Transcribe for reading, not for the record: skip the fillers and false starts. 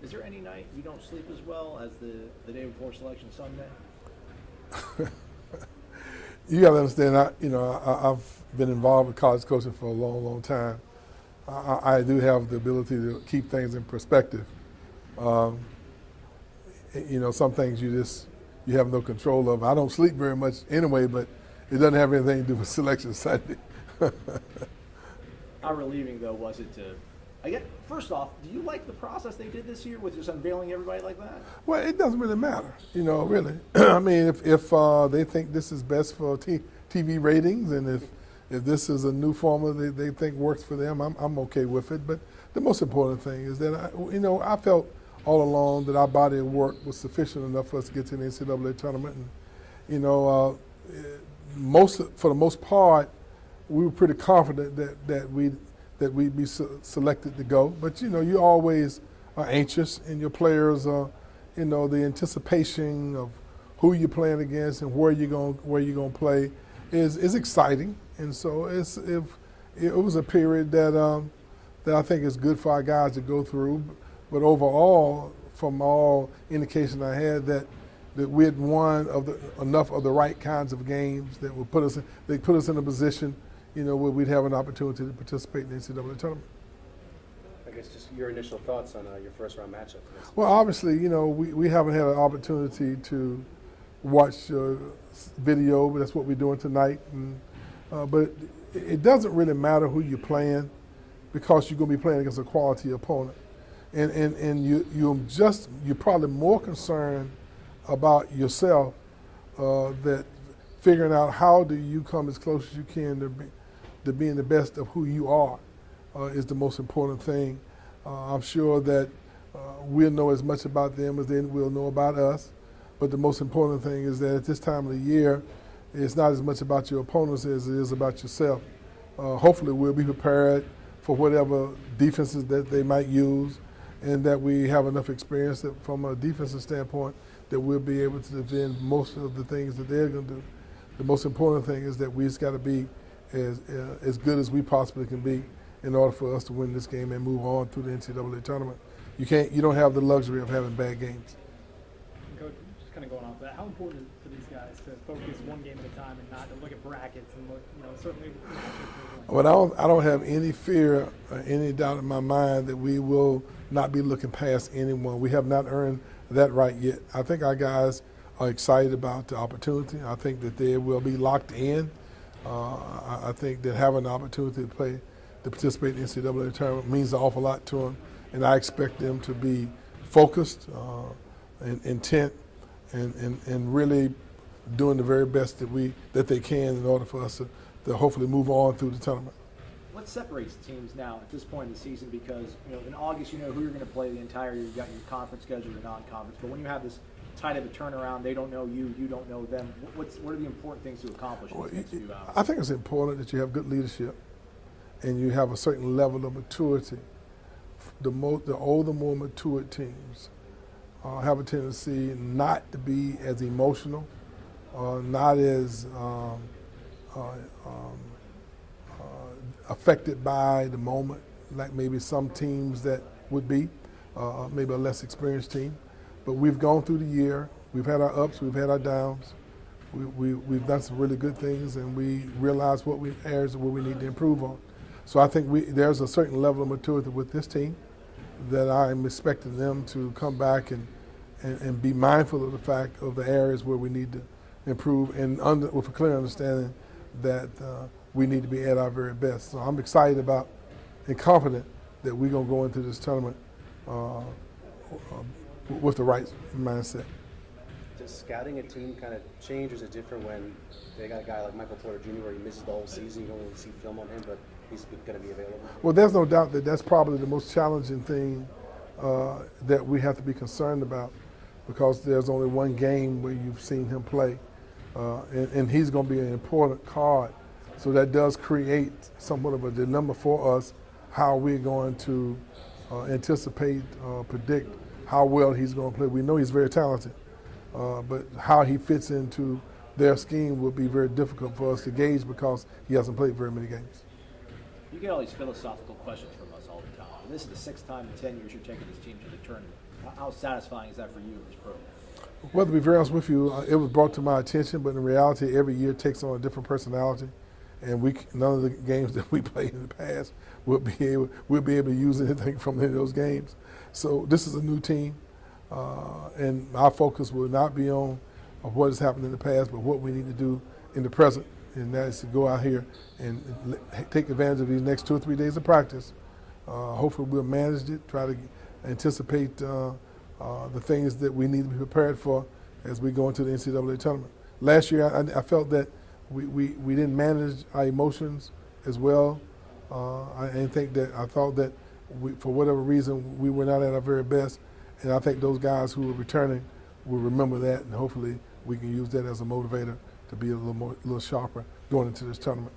Is there any night you don't sleep as well as the day before selection Sunday? You got to understand, I've been involved with college coaching for a long, long time. I do have the ability to keep things in perspective. Some things you have no control of. I don't sleep very much anyway, but it doesn't have anything to do with selection Sunday. How relieving, though, was it to, first off, do you like the process they did this year with just unveiling everybody like that? Well, it doesn't really matter, really. I mean, if they think this is best for TV ratings, and if this is a new formula they think works for them, I'm okay with it. But the most important thing is that, I felt all along that our body of work was sufficient enough for us to get to the NCAA tournament. And, for the most part, we were pretty confident that we'd be selected to go. But, you always are anxious, and your players are, the anticipation of who you're playing against and where you're going to play is exciting. And so it was a period that I think is good for our guys to go through. But overall, from all indication I had, that we had won enough of the right kinds of games that would put us in a position, where we'd have an opportunity to participate in the NCAA tournament. I guess just your initial thoughts on your first round matchup. Well, obviously, we haven't had an opportunity to watch video, but that's what we're doing tonight. But it doesn't really matter who you're playing, because you're going to be playing against a quality opponent. And you're probably more concerned about yourself, that figuring out how do you come as close as you can to being the best of who you are is the most important thing. I'm sure that we'll know as much about them as they will know about us, but the most important thing is that at this time of the year, it's not as much about your opponents as it is about yourself. Hopefully we'll be prepared for whatever defenses that they might use, and that we have enough experience that from a defensive standpoint that we'll be able to defend most of the things that they're going to do. The most important thing is that we just got to be as good as we possibly can be in order for us to win this game and move on through the NCAA tournament. You don't have the luxury of having bad games. Coach, just kind of going off that, how important is it for these guys to focus one game at a time and not to look at brackets and look, certainly. Well, I don't have any fear or any doubt in my mind that we will not be looking past anyone. We have not earned that right yet. I think our guys are excited about the opportunity. I think that they will be locked in. I think that having the opportunity to participate in the NCAA tournament means an awful lot to them, and I expect them to be focused and intent and really doing the very best that they can in order for us to hopefully move on through the tournament. What separates teams now at this point in the season? Because in August you know who you're going to play the entire year. You've got your conference schedule, your non-conference. But when you have this tight of a turnaround, they don't know you, you don't know them. What are the important things to accomplish in the next few hours? I think it's important that you have good leadership and you have a certain level of maturity. The older, more matured teams have a tendency not to be as emotional, not as affected by the moment, like maybe some teams that would be, maybe a less experienced team. But we've gone through the year. We've had our ups, we've had our downs. We've done some really good things, and we realize areas where we need to improve on. So I think there's a certain level of maturity with this team that I'm expecting them to come back and be mindful of the fact of the areas where we need to improve, and with a clear understanding that we need to be at our very best. So I'm excited about and confident that we're going to go into this tournament with the right mindset. Does scouting a team kind of change, or is it different when they got a guy like Michael Porter Jr. where he misses the whole season, you don't really see film on him, but he's going to be available? Well, there's no doubt that that's probably the most challenging thing that we have to be concerned about, because there's only one game where you've seen him play, and he's going to be an important card. So that does create somewhat of a dilemma for us, how we're going to anticipate, predict how well he's going to play. We know he's very talented, but how he fits into their scheme will be very difficult for us to gauge because he hasn't played very many games. You get all these philosophical questions from us all the time. this is the 6th time in 10 years you're taking this team to the tournament. How satisfying is that for you as program? Well, to be very honest with you, it was brought to my attention, but in reality, every year takes on a different personality, and none of the games that we played in the past we'll be able to use anything from any of those games. So this is a new team, and our focus will not be on what has happened in the past, but what we need to do in the present, and that is to go out here and take advantage of these next 2 or 3 days of practice. Hopefully, we'll manage it, try to anticipate the things that we need to be prepared for as we go into the NCAA tournament. Last year, I felt that we didn't manage our emotions as well. I thought that for whatever reason, we were not at our very best. And I think those guys who are returning will remember that, and hopefully we can use that as a motivator to be a little sharper going into this tournament.